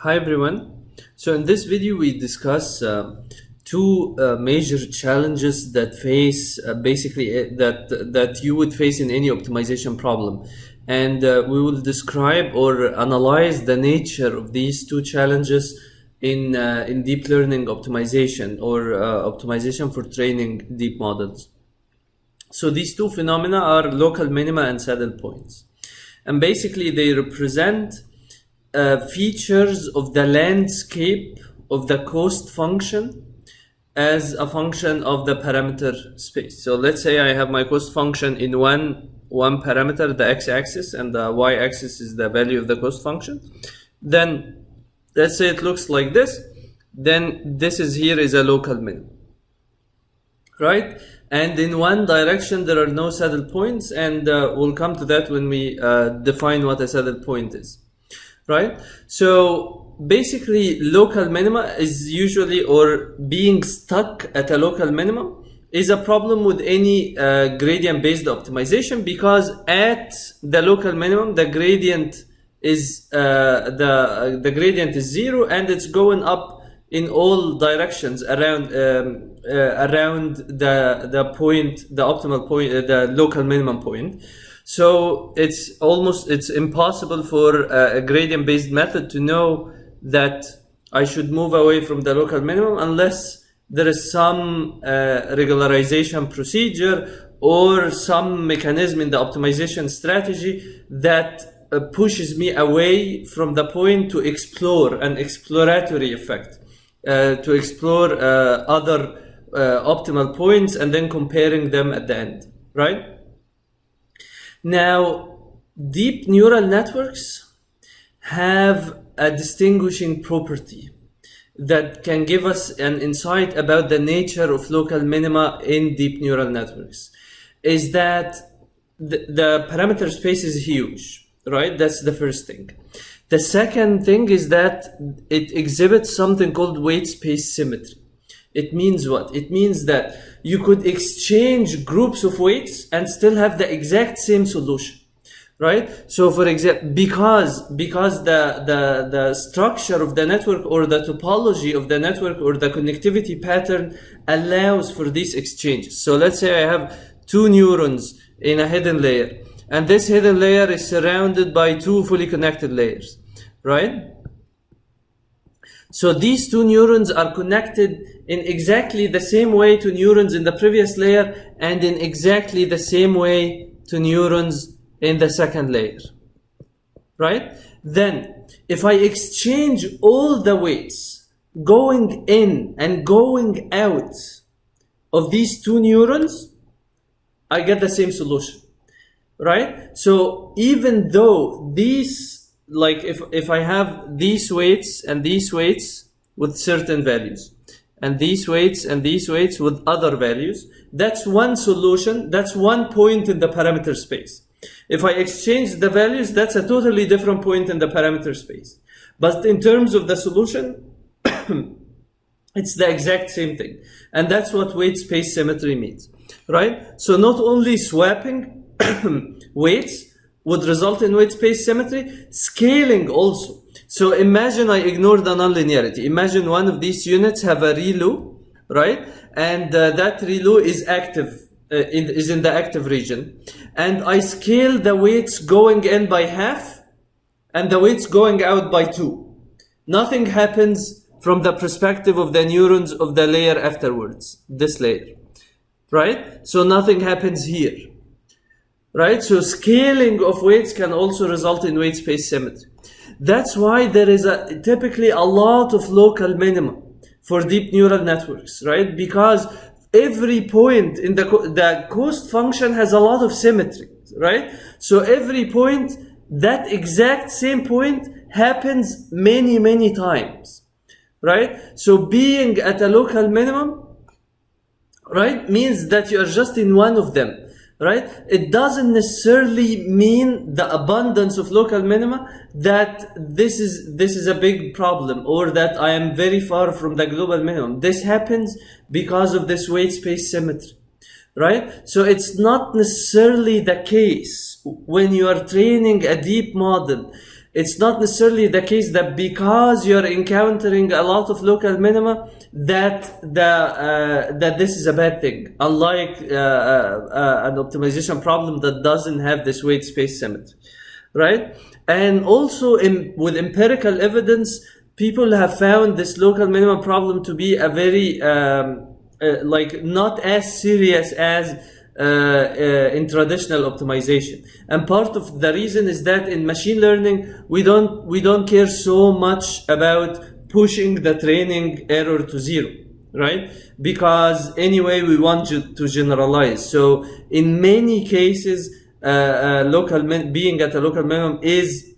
Hi everyone. So in this video we discuss two major challenges that face that you would face in any optimization problem, and we will describe or analyze the nature of these two challenges in deep learning optimization or optimization for training deep models. So these two phenomena are local minima and saddle points, and basically they represent features of the landscape of the cost function as a function of the parameter space. So let's say I have my cost function in one parameter, the x-axis, and the y-axis is the value of the cost function. Then let's say it looks like this. Then this here is a local minimum, right? And in one direction there are no saddle points, and we'll come to that when we define what a saddle point is. Right? So basically local minima is usually, or being stuck at a local minimum is a problem with any gradient based optimization, because at the local minimum the gradient is the gradient is zero, and it's going up in all directions around the point, the optimal point, the local minimum point. So it's impossible for a gradient-based method to know that I should move away from the local minimum unless there is some regularization procedure or some mechanism in the optimization strategy that pushes me away from the point to explore an exploratory effect, to explore other optimal points and then comparing them at the end, right? Now, deep neural networks have a distinguishing property that can give us an insight about the nature of local minima in deep neural networks, is that the parameter space is huge, right? That's the first thing. The second thing is that it exhibits something called weight space symmetry. It means what? It means that you could exchange groups of weights and still have the exact same solution, right? So for example, because the structure of the network or the topology of the network or the connectivity pattern allows for these exchanges. So let's say I have two neurons in a hidden layer, and this hidden layer is surrounded by two fully connected layers, right? So these two neurons are connected in exactly the same way to neurons in the previous layer, and in exactly the same way to neurons in the second layer, right? Then, if I exchange all the weights going in and going out of these two neurons, I get the same solution, right? So even though these, like if I have these weights and these weights with certain values, and these weights and these weights with other values, that's one solution, that's one point in the parameter space. If I exchange the values, that's a totally different point in the parameter space. But in terms of the solution, it's the exact same thing. And that's what weight space symmetry means, right? So not only swapping weights would result in weight space symmetry, scaling also. So imagine I ignore the nonlinearity. Imagine one of these units have a ReLU, right? And that ReLU is active, is in the active region. And I scale the weights going in by half and the weights going out by 2. Nothing happens from the perspective of the neurons of the layer afterwards, this layer, right? So nothing happens here. Right? So scaling of weights can also result in weight space symmetry. That's why there is typically a lot of local minima for deep neural networks, right? Because every point in the cost function has a lot of symmetry, right? So every point, that exact same point happens many, many times, right? So being at a local minimum, right, means that you are just in one of them. Right? It doesn't necessarily mean the abundance of local minima that this is a big problem, or that I am very far from the global minimum. This happens because of this weight space symmetry, right? So it's not necessarily the case when you are training a deep model it's not necessarily the case that because you're encountering a lot of local minima that that this is a bad thing, unlike an optimization problem that doesn't have this weight space symmetry, right? And also with empirical evidence, people have found this local minimum problem to be a very like not as serious as in traditional optimization. And part of the reason is that in machine learning we don't care so much about pushing the training error to zero, right? Because anyway we want to generalize. So in many cases being at a local minimum is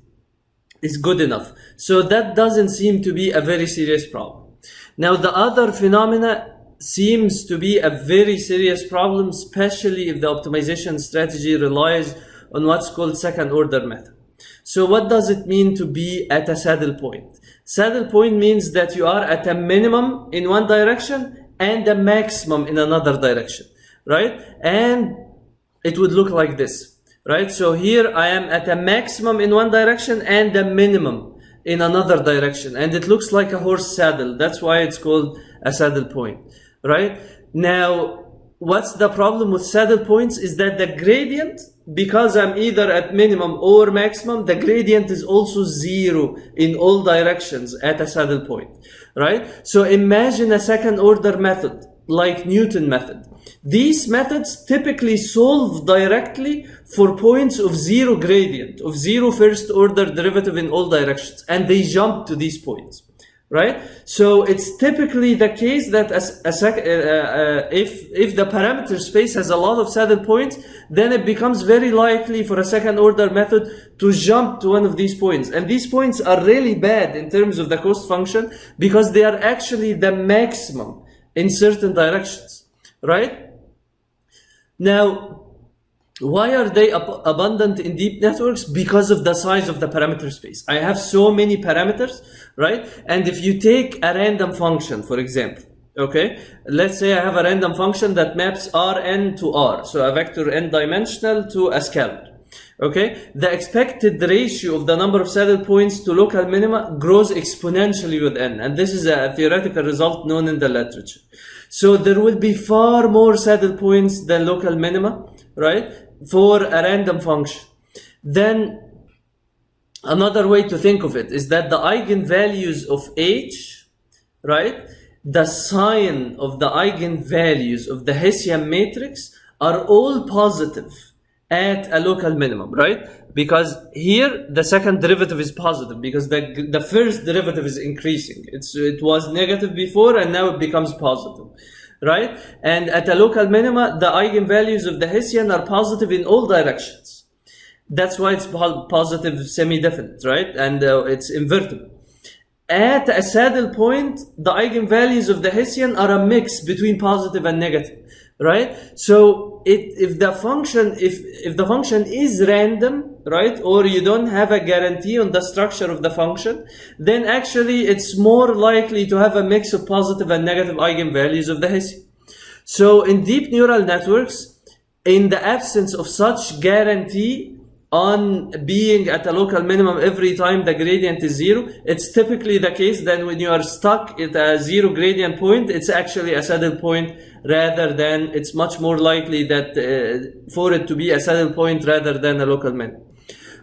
good enough. So that doesn't seem to be a very serious problem. Now the other phenomena seems to be a very serious problem, especially if the optimization strategy relies on what's called second order method. So what does it mean to be at a saddle point? Saddle point means that you are at a minimum in one direction and a maximum in another direction, right? And it would look like this, right? So here I am at a maximum in one direction and a minimum in another direction, and it looks like a horse saddle. That's why it's called a saddle point, right? Now, what's the problem with saddle points is that the gradient, because I'm either at minimum or maximum, the gradient is also zero in all directions at a saddle point, right? So imagine a second order method like Newton method. These methods typically solve directly for points of zero gradient, of zero first order derivative in all directions, and they jump to these points, right? So it's typically the case that if the parameter space has a lot of saddle points, then it becomes very likely for a second order method to jump to one of these points. And these points are really bad in terms of the cost function because they are actually the maximum in certain directions, right? Now, why are they abundant in deep networks? Because of the size of the parameter space. I have so many parameters, right? And if you take a random function, for example, okay, let's say I have a random function that maps Rn to R, so a vector n dimensional to a scalar. Okay, the expected ratio of the number of saddle points to local minima grows exponentially with n, and this is a theoretical result known in the literature. So there will be far more saddle points than local minima, right, for a random function. Then another way to think of it is that the eigenvalues of H, right, the sign of the eigenvalues of the Hessian matrix are all positive at a local minimum, right? Because here the second derivative is positive because the first derivative is increasing. It was negative before and now it becomes positive, right? And at a local minima, the eigenvalues of the Hessian are positive in all directions. That's why it's positive semi-definite, right? And it's invertible. At a saddle point, the eigenvalues of the Hessian are a mix between positive and negative, right? So if the function is random, right, or you don't have a guarantee on the structure of the function, then actually it's more likely to have a mix of positive and negative eigenvalues of the Hessian. So in deep neural networks, in the absence of such guarantee on being at a local minimum every time the gradient is zero, it's typically the case that when you are stuck at a zero gradient point, it's actually a saddle point rather than, it's much more likely that for it to be a saddle point rather than a local minimum,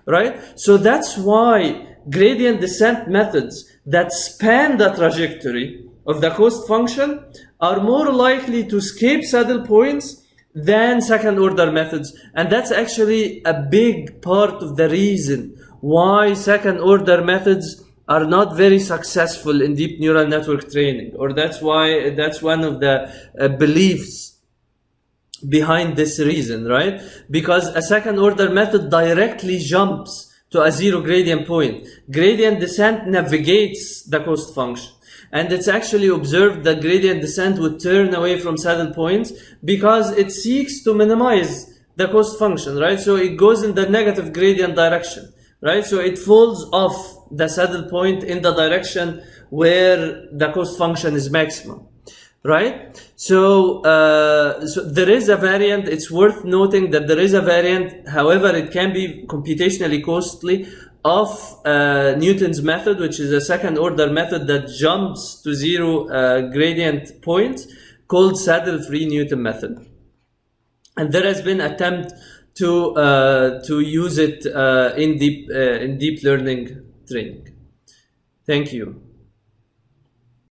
right? So that's why gradient descent methods that span the trajectory of the cost function are more likely to escape saddle points than second order methods. And that's actually a big part of the reason why second order methods are not very successful in deep neural network training, or that's one of the beliefs behind this reason, right? Because a second order method directly jumps to a zero gradient point. Gradient descent navigates the cost function. And it's actually observed that gradient descent would turn away from saddle points because it seeks to minimize the cost function, right? So it goes in the negative gradient direction, right? So it falls off the saddle point in the direction where the cost function is maximum, right? So, so there is a variant. It's worth noting that there is a variant. However, it can be computationally costly of Newton's method, which is a second order method that jumps to zero gradient points, called saddle-free Newton method. And there has been attempt to use it in deep learning training. Thank you.